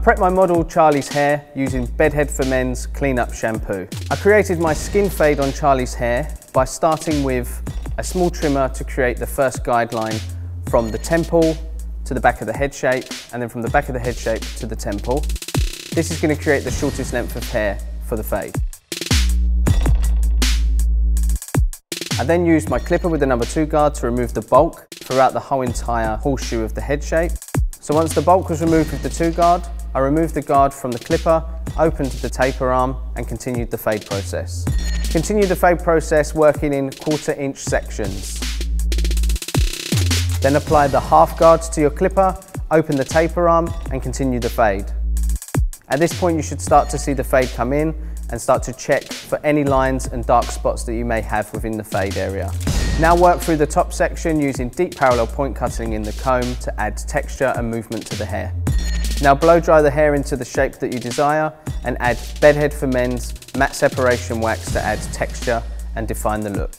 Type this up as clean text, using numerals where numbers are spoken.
prepped my model Charlie's hair using Bedhead for Men's Clean-Up Shampoo. I created my skin fade on Charlie's hair by starting with a small trimmer to create the first guideline from the temple to the back of the head shape, and then from the back of the head shape to the temple. This is going to create the shortest length of hair for the fade. I then used my clipper with the number 2 guard to remove the bulk throughout the whole entire horseshoe of the head shape. So once the bulk was removed with the 2 guard, I removed the guard from the clipper, opened the taper arm and continued the fade process. Continue the fade process working in 1/4 inch sections. Then apply the half guards to your clipper, open the taper arm and continue the fade. At this point you should start to see the fade come in and start to check for any lines and dark spots that you may have within the fade area. Now work through the top section using deep parallel point cutting in the comb to add texture and movement to the hair. Now blow dry the hair into the shape that you desire and add Bedhead for Men's matte separation wax to add texture and define the look.